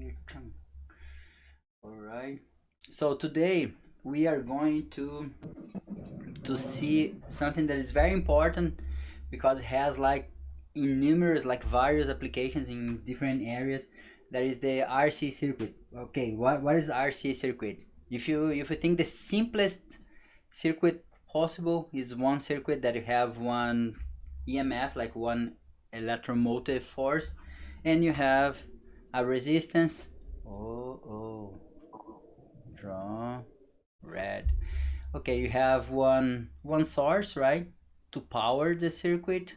here. All right. So today we are going to see something that is very important because it has like numerous, like various applications in different areas. That is the RC circuit. Okay, what is RC circuit? If you think the simplest circuit possible is one circuit that you have one EMF, like one electromotive force, and you have a resistance. Oh, draw red. Okay, you have one source, right, to power the circuit,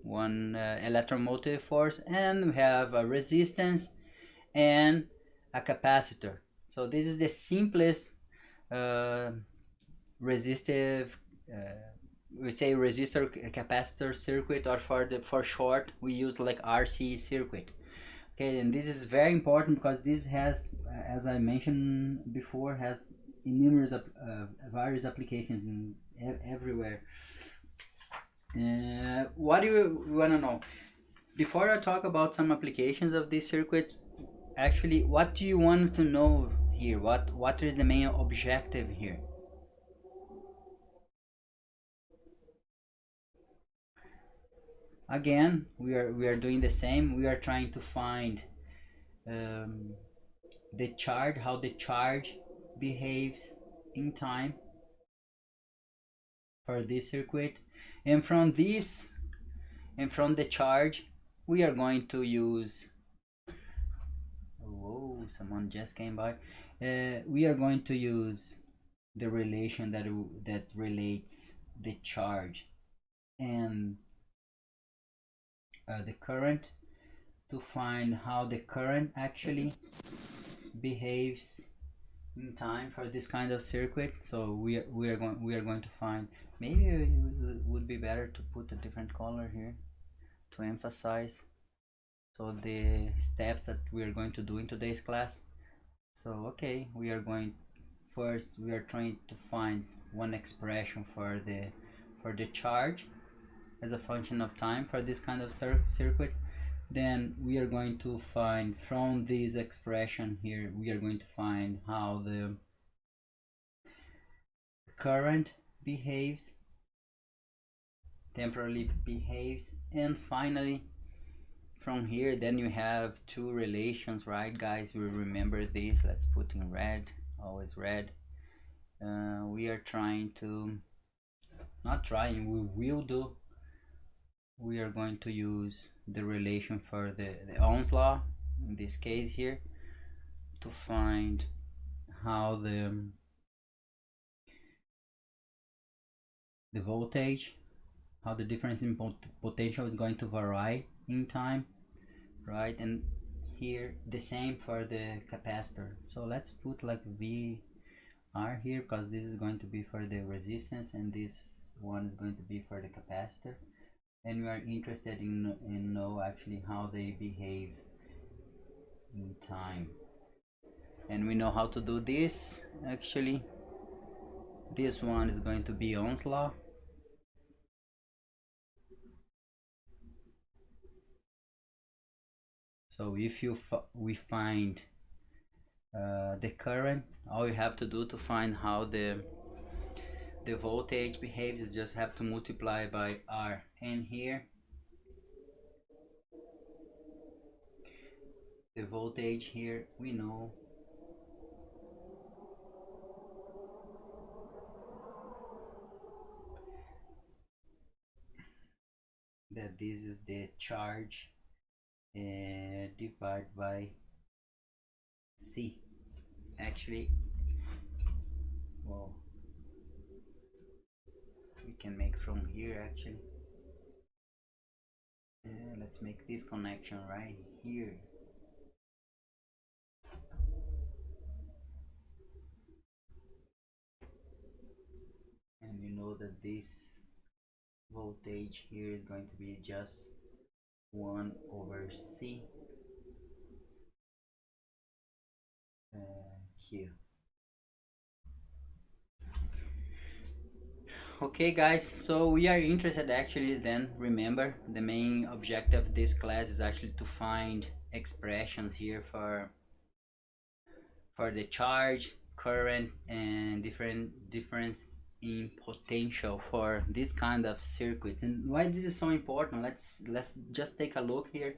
one electromotive force, and we have a resistance and a capacitor. So this is the simplest uh, resistive we say resistor capacitor circuit, or for short we use like RC circuit. Okay, and this is very important because this has, as I mentioned before, has numerous various applications in everywhere. What do you want to know? Before I talk about some applications of these circuits, actually, what do you want to know here? What is the main objective here? Again, we are doing the same. We are trying to find um, the charge, how the charge behaves in time for this circuit, and from this and from the charge we are going to use, whoa, someone just came by, we are going to use the relation that relates the charge and the current to find how the current actually behaves in time for this kind of circuit. So we are going to find, maybe it would be better to put a different color here to emphasize so the steps that we are going to do in today's class. So okay, we are trying to find one expression for the charge as a function of time for this kind of circuit. Then we are going to find from this expression here, we are going to find how the current behaves, temporally behaves, and finally from here, then you have two relations, right guys? We remember this. Let's put in red, always red. We are trying to, not trying, we will do, we are going to use the relation for the Ohm's law in this case here to find how the voltage, how the difference in potential is going to vary in time, right? And here the same for the capacitor. So let's put like VR here because this is going to be for the resistance and this one is going to be for the capacitor, and we are interested in know actually how they behave in time. And we know how to do this. Actually, this one is going to be Ohm's law. So if we find the current, all you have to do to find how the voltage behaves is just have to multiply by R. And here the voltage here, we know that this is the charge divided by C. Actually, well, we can make from here actually. Let's make this connection right here. And you know that this voltage here is going to be just 1 over C Q. Okay guys, so we are interested actually, then remember the main objective of this class is actually to find expressions here for the charge, current, and difference in potential for this kind of circuits. And why this is so important, let's just take a look here.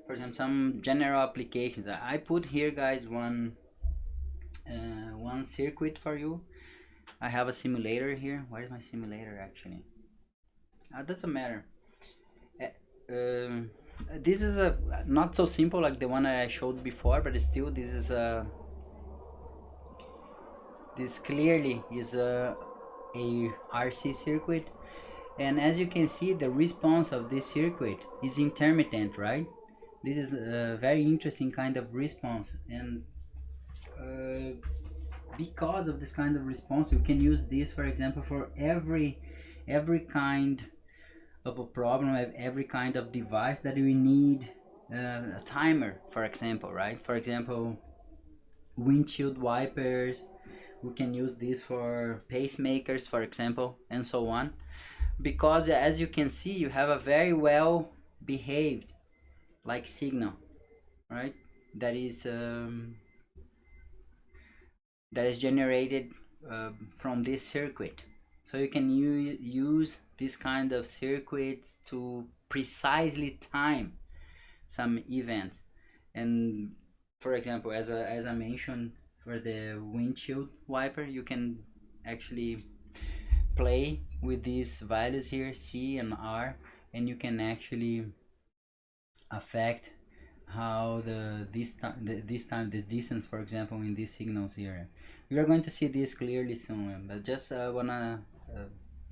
For example, some general applications. I put here, guys, one circuit for you. I have a simulator here. Where's my simulator actually? Doesn't matter. Um, this is a not so simple like the one I showed before, but still this is a this clearly is a RC circuit, and as you can see, the response of this circuit is intermittent, right? This is a very interesting kind of response, and uh, because of this kind of response, you can use this, for example, for every kind of a problem, every kind of device that we need a timer, for example, right? For example, windshield wipers. We can use this for pacemakers, for example, and so on. Because as you can see, you have a very well behaved like signal, right? That is generated from this circuit. So you can use this kind of circuits to precisely time some events. And for example, as I mentioned, for the windshield wiper, you can actually play with these values here, C and R, and you can actually affect how the distance, for example, in these signals here. We are going to see this clearly soon, but just wanna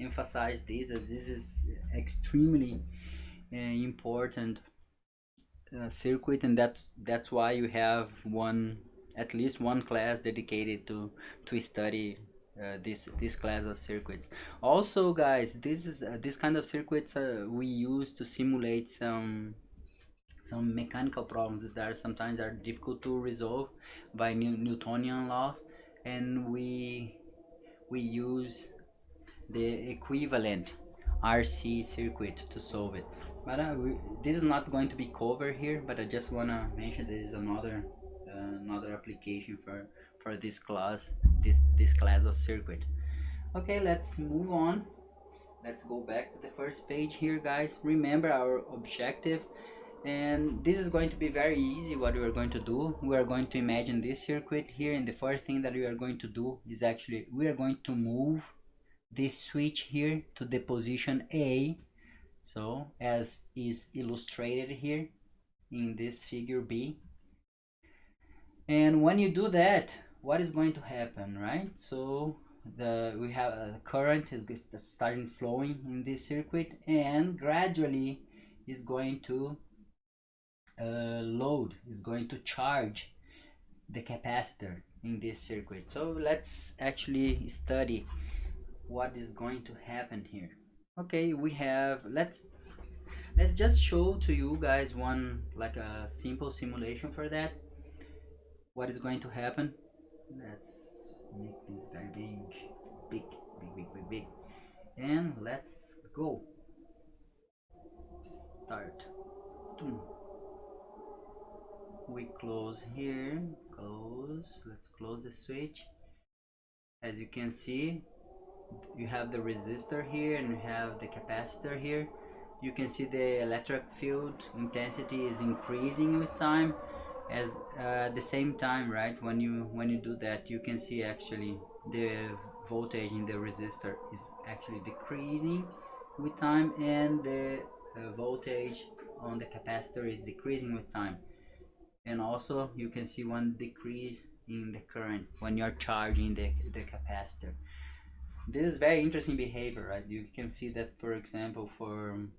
emphasize this, that this is extremely important circuit, and that's why you have at least one class dedicated to study this class of circuits. Also, guys, this kind of circuits we use to simulate some mechanical problems that are sometimes difficult to resolve by Newtonian laws, and we use the equivalent RC circuit to solve it. But this is not going to be covered here, but I just want to mention there is another application for this class, this class of circuit. Okay, let's move on. Let's go back to the first page here, guys. Remember our objective, and this is going to be very easy. What we are going to do, we are going to imagine this circuit here, and the first thing that we are going to do is actually we are going to move this switch here to the position A, so as is illustrated here in this figure B. And when you do that, what is going to happen, right? So we have a current is starting flowing in this circuit, and gradually is going to load, is going to charge the capacitor in this circuit. So let's actually study what is going to happen here. Okay, we have let's just show to you guys one like a simple simulation for that. What is going to happen? Let's make this very big, and let's go. Start. We close here, close. Let's close the switch. As you can see, you have the resistor here and you have the capacitor here. You can see the electric field intensity is increasing with time. As at the same time, right, when you do that, you can see actually the voltage in the resistor is actually decreasing with time, and the voltage on the capacitor is decreasing with time. And also you can see one decrease in the current when you're charging the capacitor. This is very interesting behavior, right? You can see that, for example, for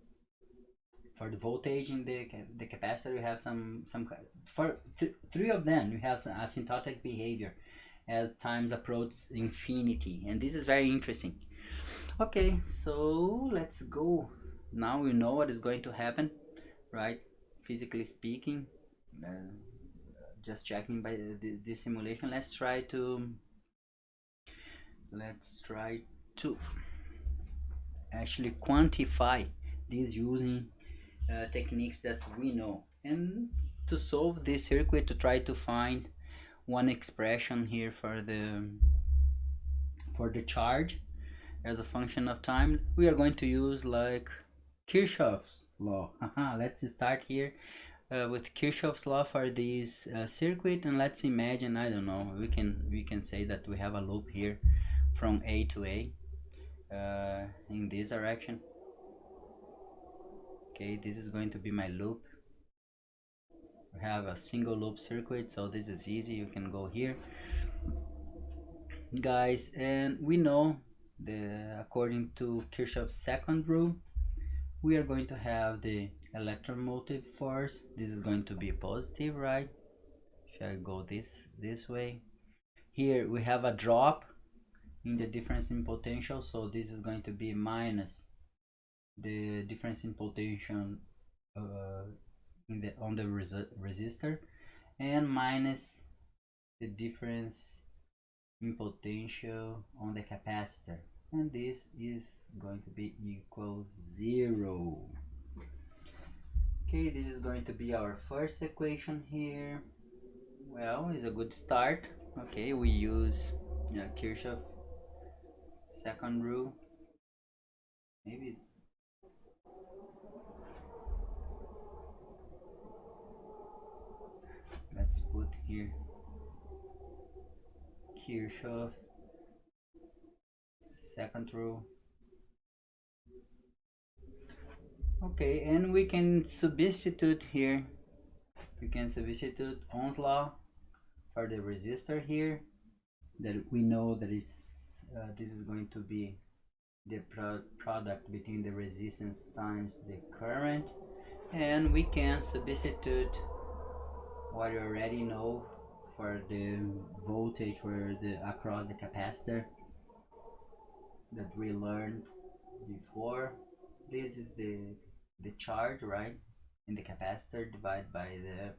the voltage in the capacitor, you have some for three of them, you have some asymptotic behavior as times approach infinity, and this is very interesting. Okay, so let's go. Now we know what is going to happen, right? Physically speaking, just checking by the simulation. Let's try to actually quantify this using techniques that we know. And to solve this circuit, to try to find one expression here for the charge as a function of time, we are going to use like Kirchoff's law. Let's start here with Kirchoff's law for this circuit, and let's imagine, I don't know, we can say that we have a loop here from A to A in this direction. Okay, this is going to be my loop. We have a single loop circuit, so this is easy. You can go here, guys, and we know according to Kirchhoff's second rule, we are going to have the electromotive force. This is going to be positive, right? Shall I go this way? Here we have a drop in the difference in potential, so this is going to be minus the difference in potential on the resistor, and minus the difference in potential on the capacitor, and this is going to be equal 0. Okay, this is going to be our first equation here. Well, it's a good start. Okay, we use Kirchhoff second rule. Maybe let's put here Kirchhoff second rule. Okay, and we can substitute here. We can substitute Ohm's law for the resistor here. That we know that is this is going to be the product between the resistance times the current, and we can substitute what you already know for the voltage for across the capacitor that we learned before. This is the charge, right, in the capacitor divided by the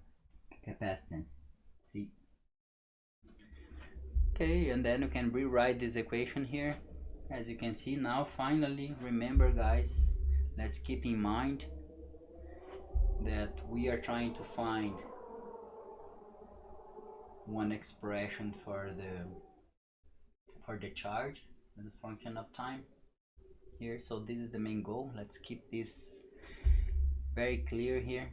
capacitance, C. Okay, and then you can rewrite this equation here. As you can see now, finally, remember guys, let's keep in mind that we are trying to find one expression for the charge as a function of time here. So this is the main goal. Let's keep this very clear here.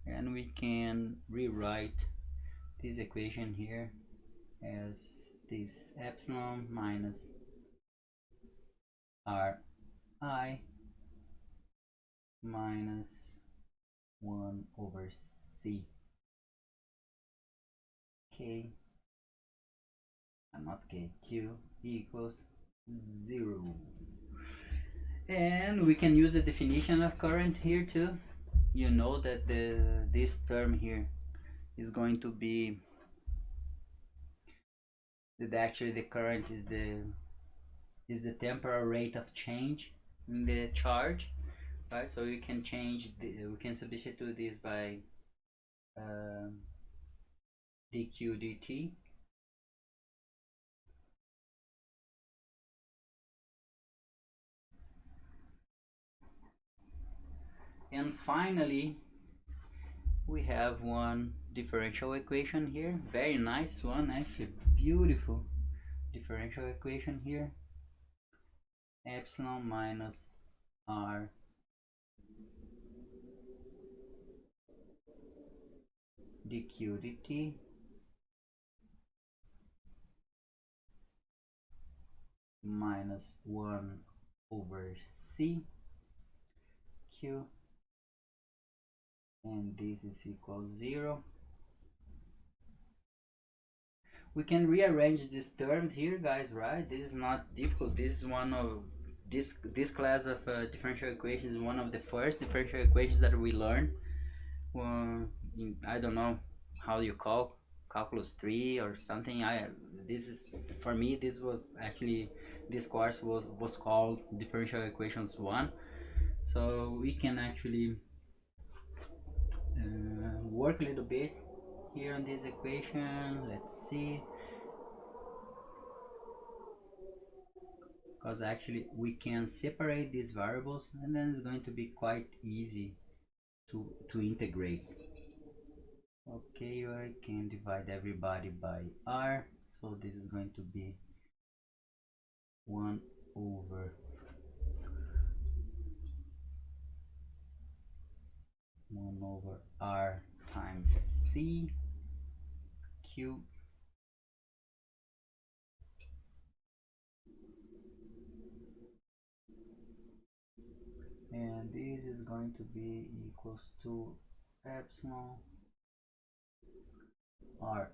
And we can rewrite this equation here as this epsilon minus Ri minus 1 over C. K, not K, Q equals 0. And we can use the definition of current here too. You know that this term here is going to be that actually the current is the temporal rate of change in the charge, right? So we can we can substitute this by dq dt. And finally, we have one differential equation here. Very nice one, actually, beautiful differential equation here. Epsilon minus R dq dt minus 1 over C Q, and this is equal 0. We can rearrange these terms here, guys, right? This is not difficult. This is one of this class of differential equations is one of the first differential equations that we learn. I don't know how you call calculus 3 or something. This is, for me, this was actually, this course was called differential equations 1. So we can actually work a little bit here on this equation. Let's see. because actually we can separate these variables, and then it's going to be quite easy to integrate. Okay, I can divide everybody by r, so this is going to be 1 over 1 over r times c cubed, and this is going to be equals to epsilon r.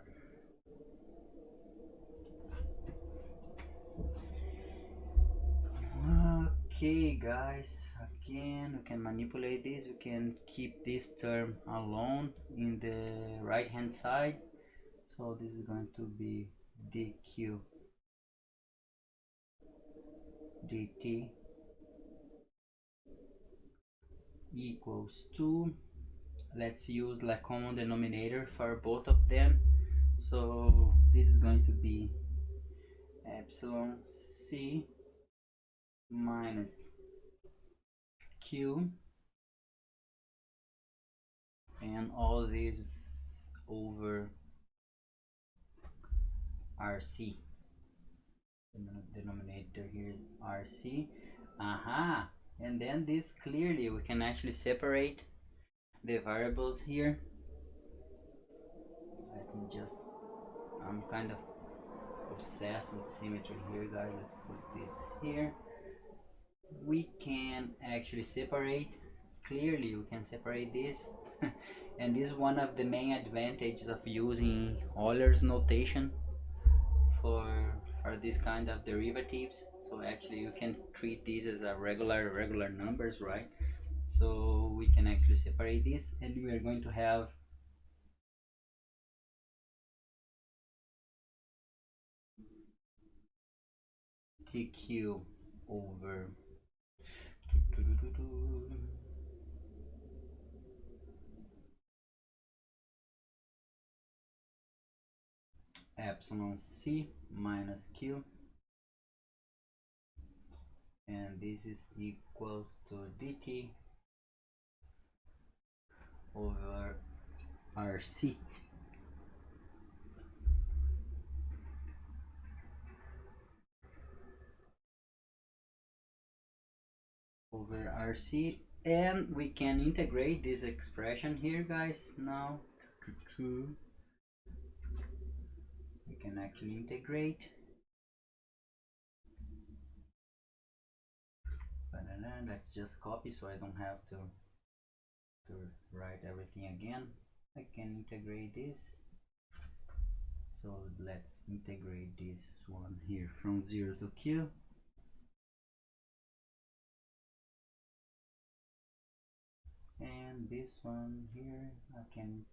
Okay guys, again we can manipulate this, we can keep this term alone in the right hand side, so this is going to be dq dt equals to, let's use like common denominator for both of them, so this is going to be epsilon c minus q, and all this over rc. The denominator here is rc. Aha, and then this clearly we can actually separate the variables here. Let me just, I'm kind of obsessed with symmetry here guys, let's put this here. We can actually separate, clearly we can separate this and this is one of the main advantages of using Euler's notation for this kind of derivatives. So actually you can treat these as a regular numbers, right? So we can actually separate this, and we are going to have dq over epsilon c minus q, and this is equals to dt over rc. Over rc, and we can integrate this expression here guys. Now we can actually integrate. Let's just copy so I don't have to write everything again. I can integrate this, so let's integrate this one here from 0 to q, and this one here I can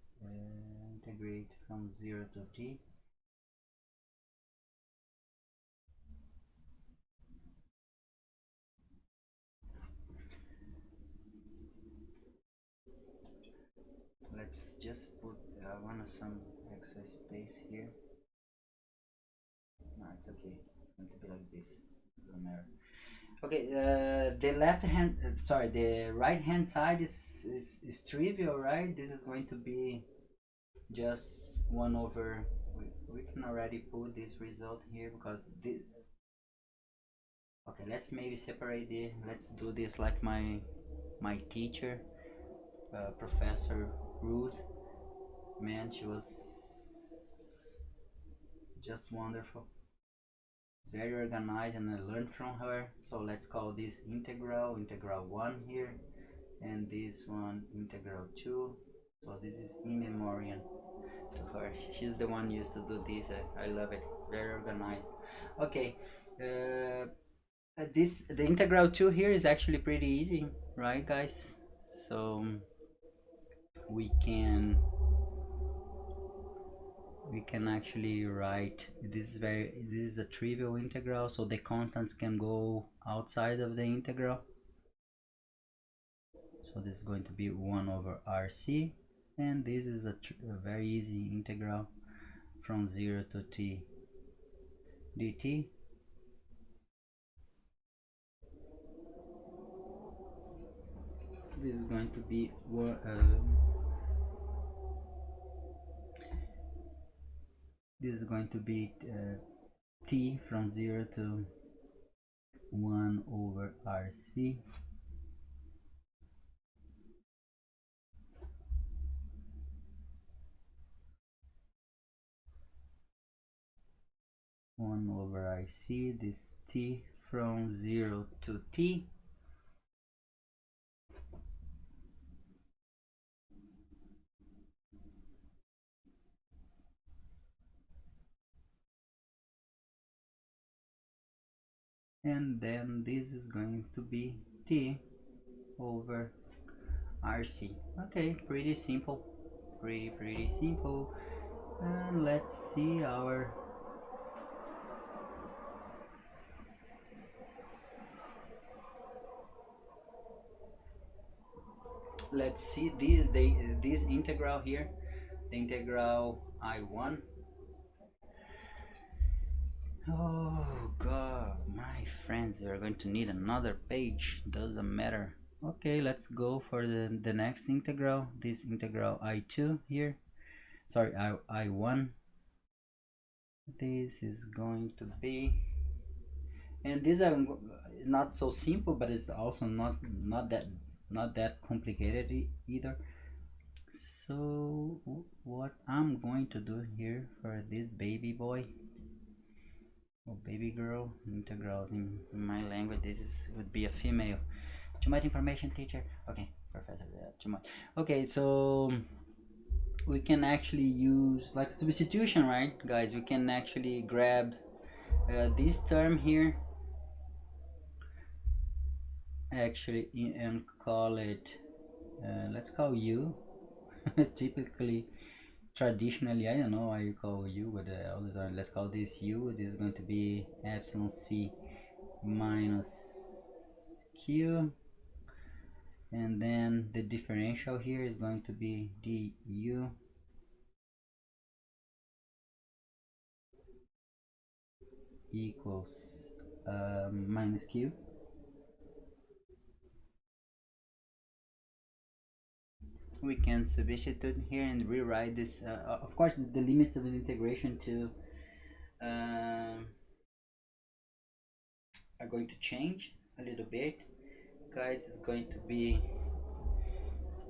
integrate from 0 to t. Let's just put some extra space here. No, it's okay, it's going to be like this, doesn't matter. Okay, the left hand, sorry, the right hand side is trivial, right? This is going to be just 1 over, we can already put this result here because this, okay, let's maybe separate it. Let's do this like my teacher, Professor Ruth. Man, she was just wonderful. It's very organized and I learned from her. So let's call this integral 1 here, and this one integral 2. So this is in memoriam to her. She's the one used to do this. I love it. Very organized. Okay, the integral 2 here is actually pretty easy, right guys? So we can actually write, this is a trivial integral, so the constants can go outside of the integral. So this is going to be 1 over rc, and this is a very easy integral from 0 to t dt. this is going to be t from 0 to 1 over RC. IC, this t from 0 to t, and then this is going to be t over RC. Okay, pretty simple, pretty simple. And let's see our this integral here, the integral I1. Oh god, my friends, we are going to need another page, doesn't matter. Okay, let's go for the next integral, this integral I2 here, sorry, I1. This is going to be, and these are is not so simple, but it's also not that complicated either. So what I'm going to do here for this baby boy or baby girl, integrals in my language, would be a female. Too much information, teacher. Okay, professor, too much. Okay, so we can actually use like substitution, right, guys? We can actually grab this term here actually and call it let's call u. Typically, traditionally, I don't know why you call u, but all the time, let's call this u. This is going to be epsilon c minus q, and then the differential here is going to be du equals minus q. We can substitute here and rewrite this. Of course, the limits of the integration to are going to change a little bit, guys. It's going to be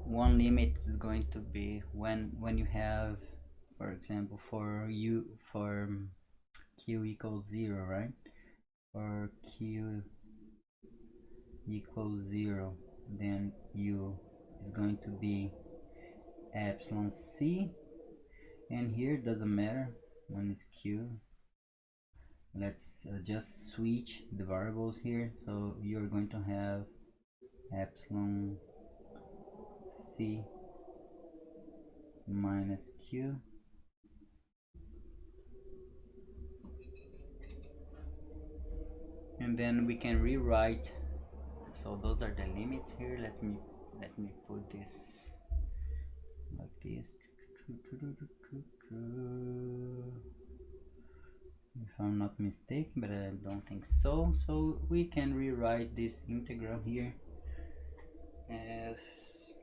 one limit is going to be when you have, for example, for q equals 0, right? For q equals 0, then u is going to be epsilon c, and here doesn't matter when it's q. Let's just switch the variables here, so you're going to have epsilon c minus q, and then we can rewrite. So those are the limits here. Let me put this like this, if I'm not mistaken, but I don't think so. So we can rewrite this integral here as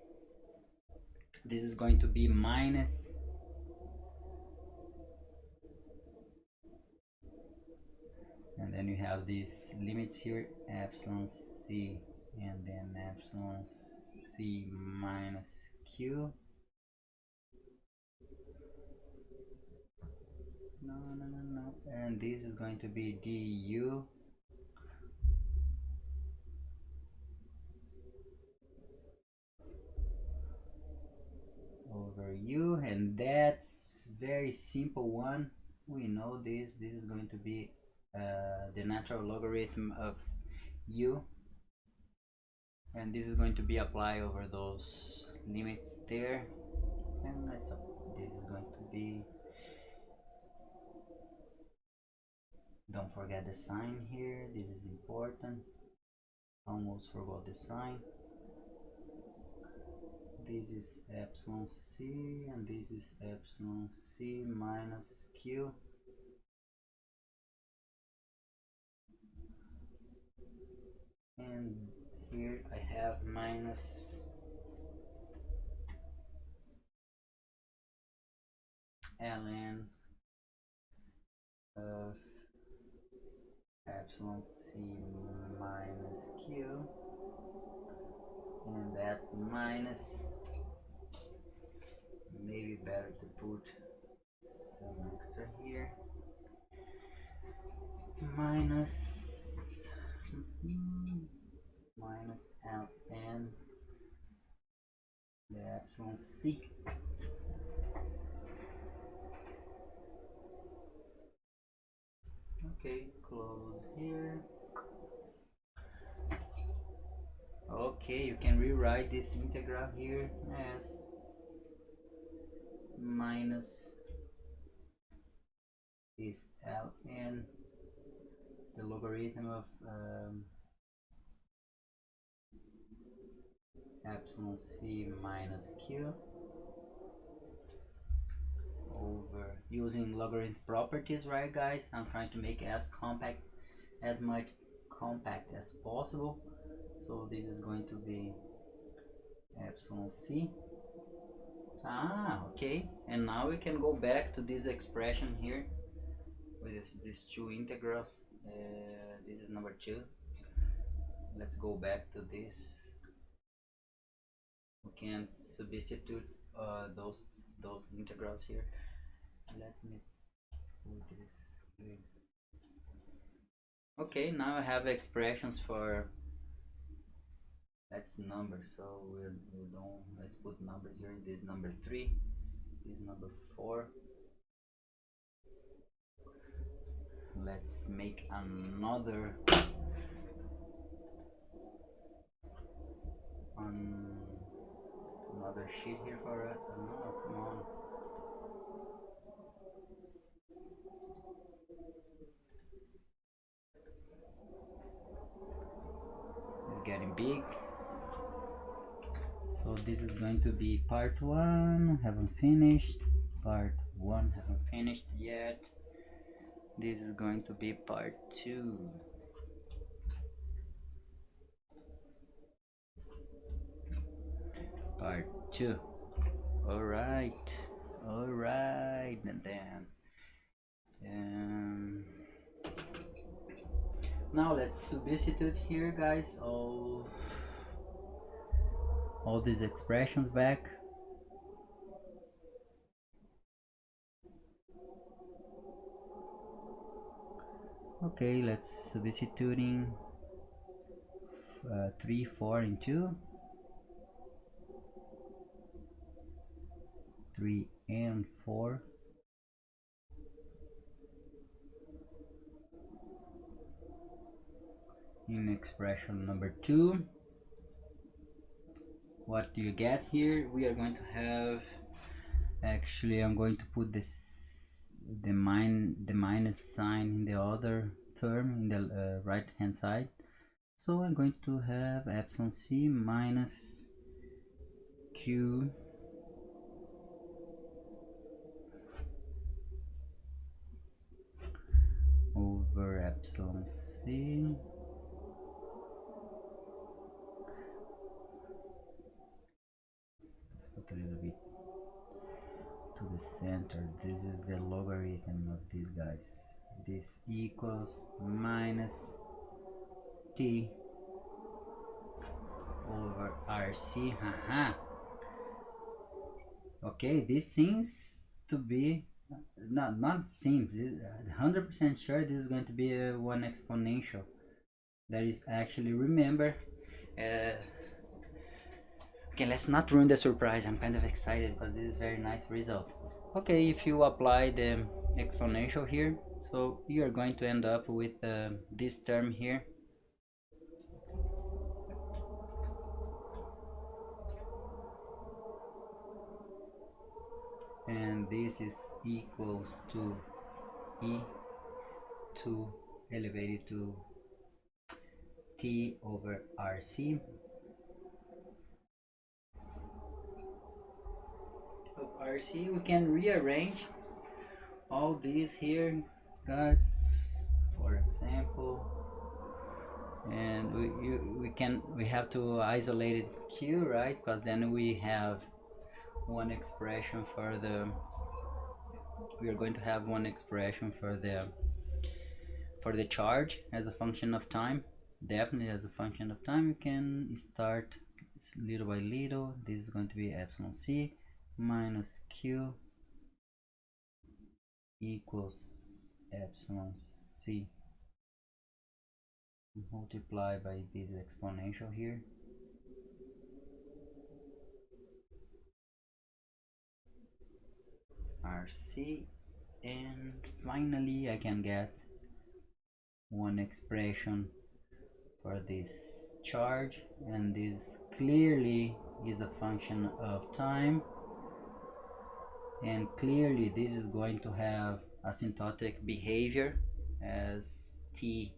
this is going to be minus, and then you have these limits here, epsilon c and then epsilon c minus q. No, and this is going to be du over u, and that's very simple one. We know this is going to be the natural logarithm of u, and this is going to be applied over those limits there, and this is going to be, don't forget the sign here, this is important, almost forgot the sign. This is epsilon c and this is epsilon c minus q, and here I have minus ln of epsilon c minus q, and that minus, maybe better to put some extra here, minus minus ln the epsilon c. Okay, close here. Okay, you can rewrite this integral here as minus this ln, the logarithm of epsilon c minus q, over using logarithm properties, right guys? I'm trying to make it as much compact as possible. So this is going to be epsilon c. Okay, and now we can go back to this expression here with these two integrals. This is number 2. Let's go back to this. We can substitute those integrals here. Let me put this here. Okay, now I have expressions for, that's numbers, so we don't, let's put numbers here. This is number 3, this is number 4. Let's make another sheet here for it. No, come on. It's getting big. So this is going to be part 1, haven't finished. Part 1, haven't finished yet. This is going to be part 2. Part 2. Alright, and then now let's substitute here, guys, all these expressions back. Okay, let's substituting 3, 4, and 2. 3 and 4. In expression number 2, what do you get here? We are going to have, actually I'm going to put this the minus sign in the other term in the right hand side. So I'm going to have epsilon c minus q over epsilon c a little bit to the center. This is the logarithm of these guys. This equals minus t over rc. Okay, this seems to be not seems, 100% sure this is going to be a one exponential. That is actually, remember, okay, let's not ruin the surprise. I'm kind of excited because this is very nice result. Okay, if you apply the exponential here, so you are going to end up with this term here. And this is equals to e2 elevated to t over rc of rc. We can rearrange all these here, guys, for example, and we have to isolate it q, right? Because then we have one expression for the we are going to have one expression for the charge as a function of time. Definitely as a function of time. You can start little by little. This is going to be epsilon c minus q equals epsilon c multiply by this exponential here, rc, and finally I can get one expression for this charge, and this clearly is a function of time, and clearly this is going to have asymptotic behavior as t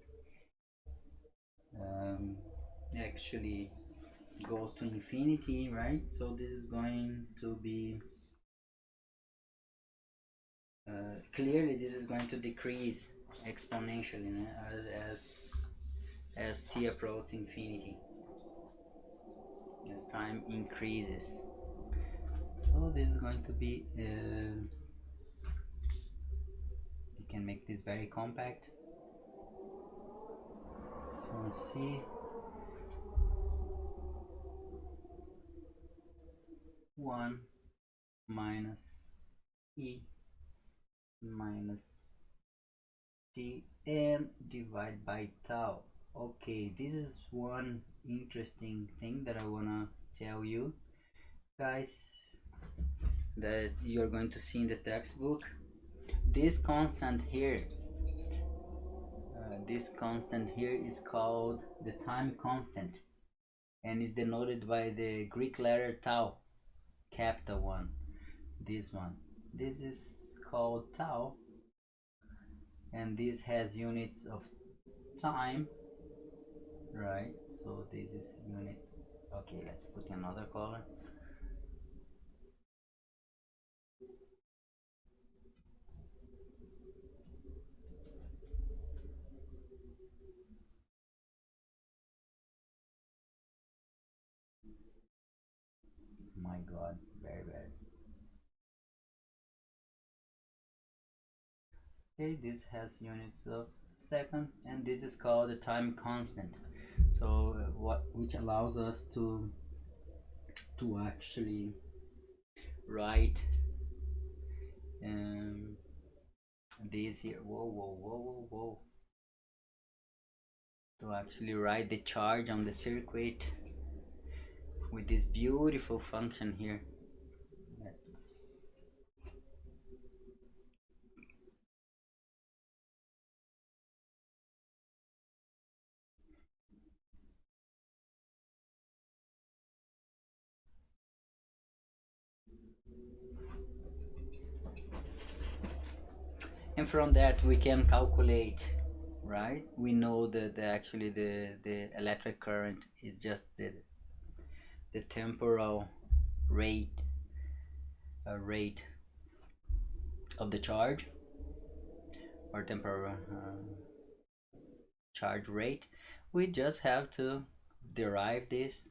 actually goes to infinity, right? So this is going to be clearly this is going to decrease exponentially as t approaches infinity, as time increases. So this is going to be you can make this very compact. So let's see, 1 minus e minus t and divide by tau. Okay, this is one interesting thing that I wanna tell you guys that you're going to see in the textbook. This constant here is called the time constant and is denoted by the Greek letter tau, capital one. This one, this is called tau, and this has units of time, right? So this is unit. Okay, let's put another color. My god, very bad. Okay, this has units of second, and this is called the time constant. So which allows us to actually write this here. Whoa. To actually write the charge on the circuit with this beautiful function here. And from that we can calculate, right? We know that actually the electric current is just the temporal rate of the charge, or temporal charge rate. We just have to derive this,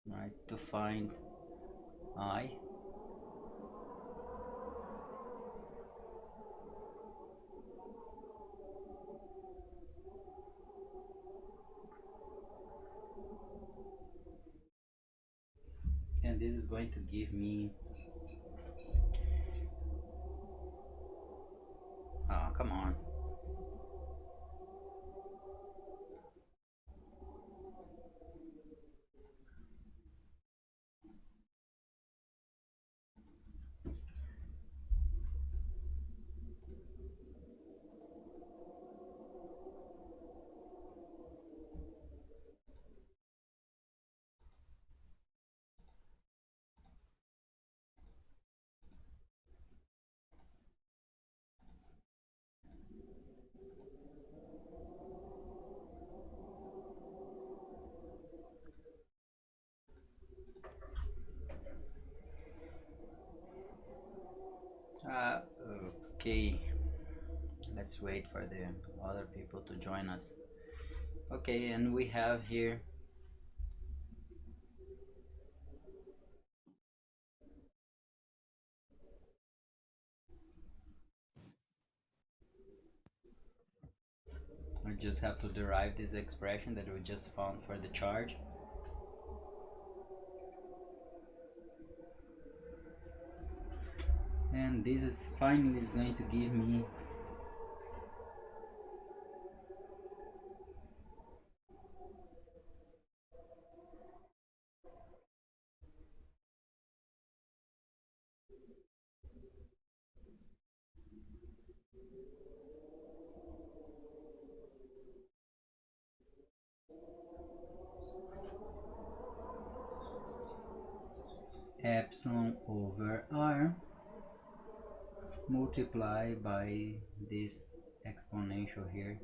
right, to find I. And this is going to give me, oh come on, okay, let's wait for the other people to join us. Okay, and we have here We just have to derive this expression that we just found for the charge. And this is finally going to give me epsilon over r multiply by this exponential here.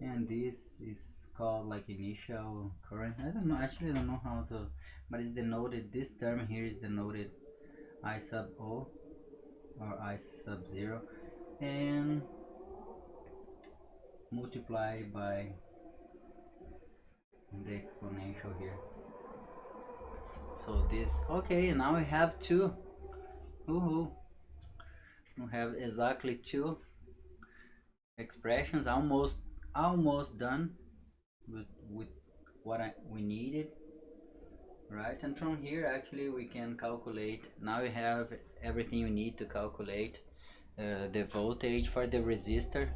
And this is called like initial current. I don't know, actually I don't know how to, but it's denoted, this term here is denoted I sub O or I sub 0 and multiply by the exponential here. So this, okay, now we have two. Woohoo! We have exactly two expressions, almost done with what we needed, right? And from here actually we can calculate. Now we have everything you need to calculate the voltage for the resistor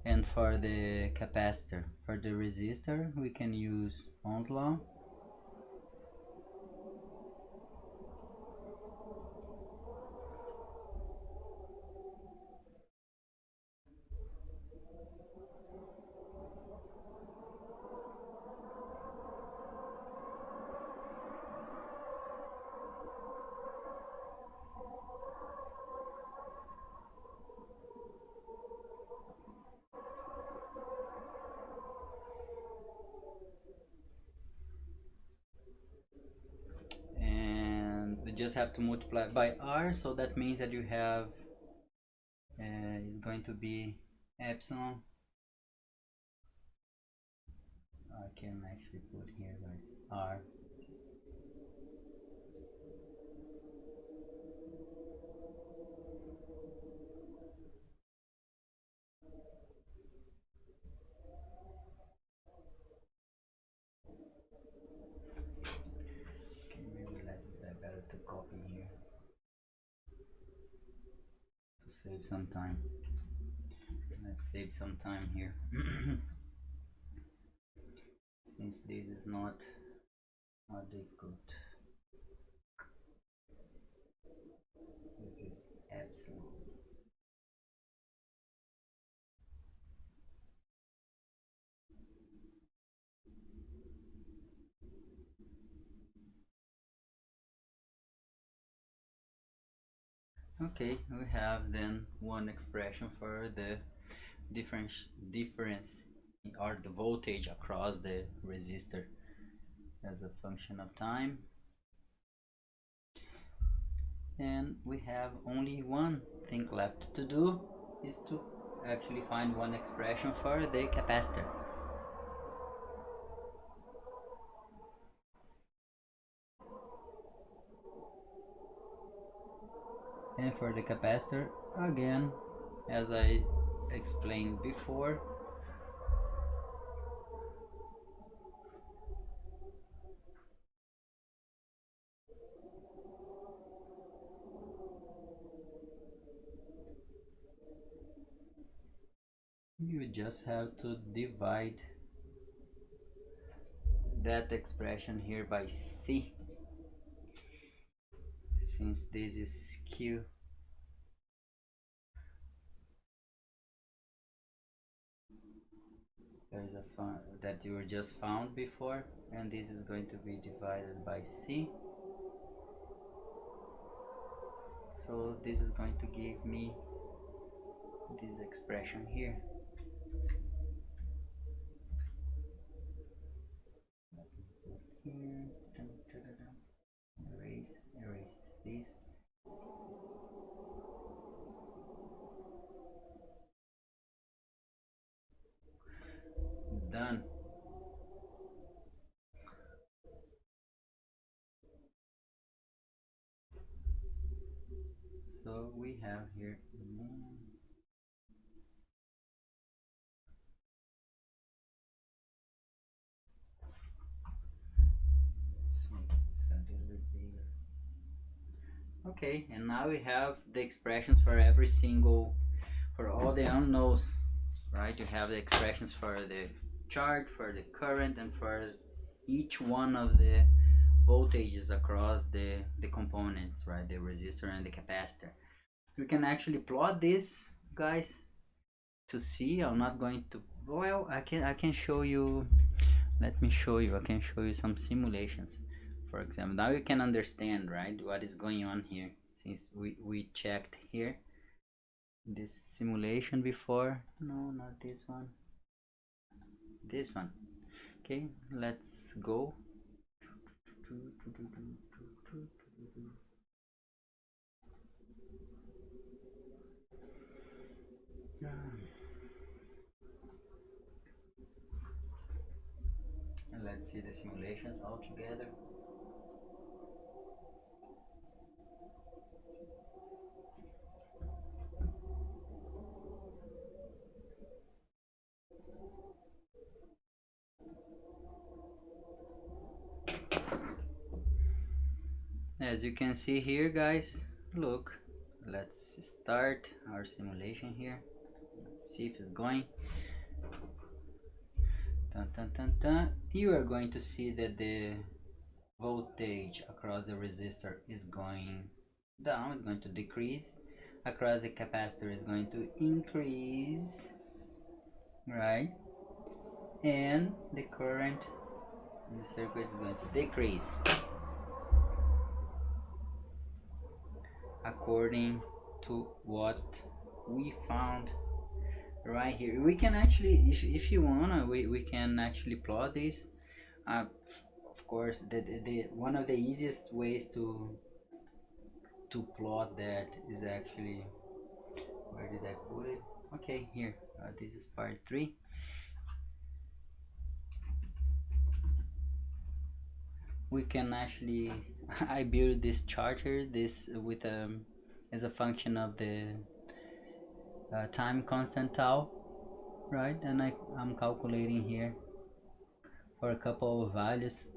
and for the capacitor. For the resistor we can use Ohm's law, and we just have to multiply by R, so that means that you have is going to be epsilon. I can actually put here guys R better to copy here to save some time. Let's save some time here. Since this is not difficult. This is epsilon. Okay, we have then one expression for the difference or the voltage across the resistor as a function of time. And we have only one thing left to do, is to actually find one expression for the capacitor. And for the capacitor, again, as I explained before, you just have to divide that expression here by C, since this is Q. There's a that you just found before, and this is going to be divided by C. So this is going to give me this expression here. Here, erase this. Done. we have here let's make this a little bit bigger. Okay, and now we have the expressions for every single, for all the unknowns, right? You have the expressions for the charge, for the current, and for each one of the voltages across the components, right? The resistor and the capacitor. We can actually plot this, guys, to see. I'm not going to, well, I can show you. Let me show you. I can show you some simulations. For example, now you can understand, right, what is going on here, since we checked here this simulation before. No, not this one, this one. Okay, let's go. And let's see the simulations all together. As you can see here, guys, look, let's start our simulation here. Let's see if it's going. Dun, dun, dun, dun. You are going to see that the voltage across the resistor is going down, it's going to decrease. Across the capacitor is going to increase, right? And the current in the circuit is going to decrease according to what we found right here. We can actually, if you wanna, we can actually plot this. Of course, the one of the easiest ways to plot that is actually, where did I put it? Okay, here. This is part 3. We can actually I build this charter this with as a function of the time constant tau, right? And I'm calculating here for a couple of values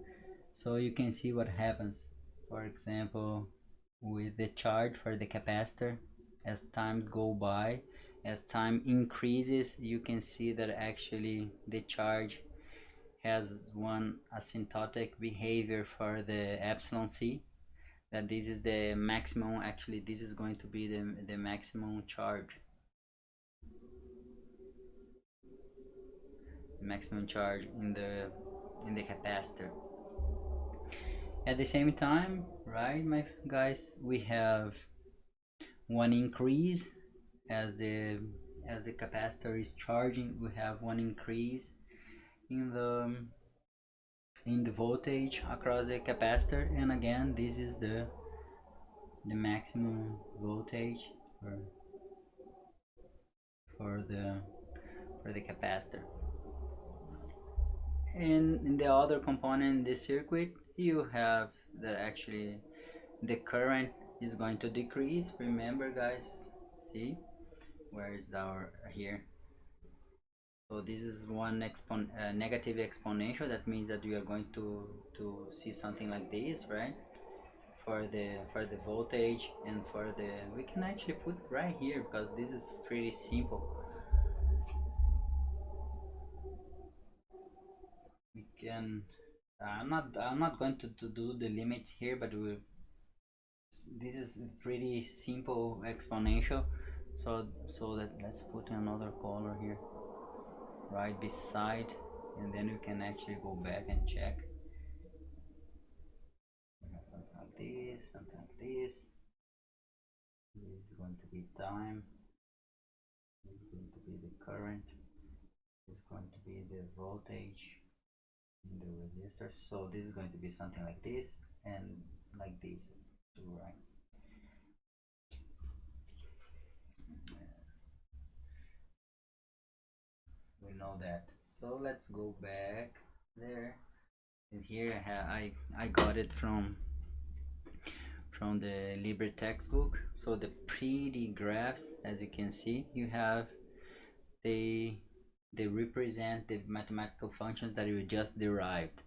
so you can see what happens. For example, with the charge for the capacitor, as times go by, as time increases, you can see that actually the charge has one asymptotic behavior for the epsilon c, that this is the maximum. Actually, this is going to be the maximum charge, maximum charge in the capacitor. At the same time, right, my guys, we have one increase as the capacitor is charging. We have one increase in the voltage across the capacitor, and again, this is the maximum voltage for the capacitor. And in the other component in this circuit, you have that actually the current is going to decrease. Remember, guys, see where is our here? So this is one negative exponential. That means that we are going to see something like this, right? For the voltage and for the, we can actually put right here because this is pretty simple. We can I'm not going to do the limits here, but this is pretty simple exponential. So that let's put another color here right beside, and then we can actually go back and check. Something like this, something like this. This is going to be time. This is going to be the current. This is going to be the voltage in the resistor. So this is going to be something like this and like this, right? We know that. So let's go back there. And here I got it from from the Libre textbook. So the pretty graphs, as you can see, you have they represent the mathematical functions that you just derived.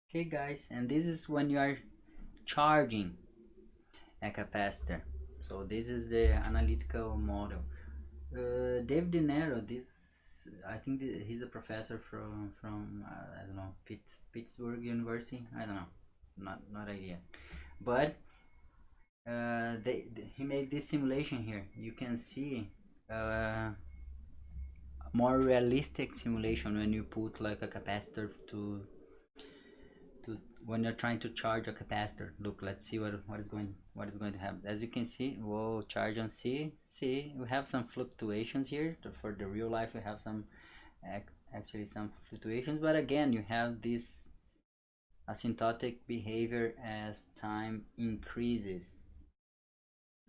Okay guys, and this is when you are charging a capacitor. So this is the analytical model. Dave Dinero, this I think he's a professor from I don't know, Pittsburgh University. I don't know, not idea. But he made this simulation here. You can see more realistic simulation when you put like a capacitor to when you're trying to charge a capacitor. Look, let's see what is going to happen. As you can see, whoa, charge on C. We have some fluctuations here. For the real life, we have some actually some fluctuations, but again, you have this asymptotic behavior as time increases.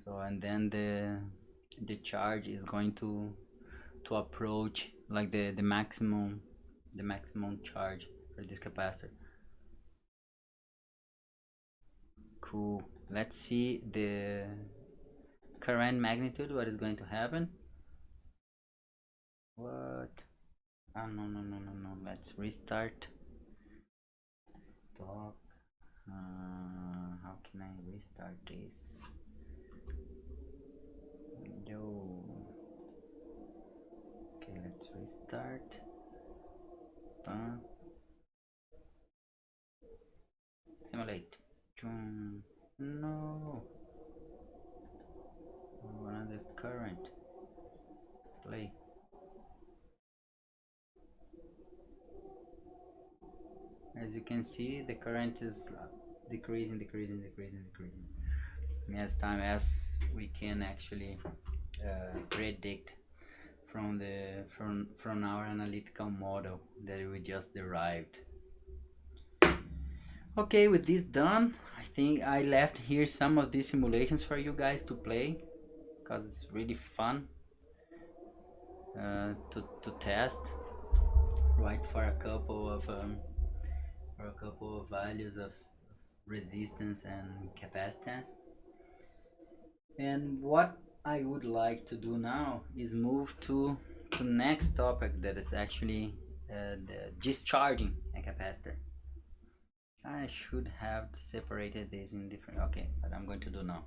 So, and then the charge is going to approach like the maximum charge for this capacitor. Cool. Let's see the current magnitude, what is going to happen. What? Oh, no. Let's restart. Stop. How can I restart this? No. Okay, let's restart. Simulate. No. Another current. Play. As you can see, the current is decreasing. As we can actually predict from our analytical model that we just derived. Okay, with this done, I think I left here some of these simulations for you guys to play, because it's really fun to test, right? For a couple of values of resistance and capacitance. And what I would like to do now is move to the next topic, that is actually the discharging a capacitor. I should have separated this in different, okay, but I'm going to do now.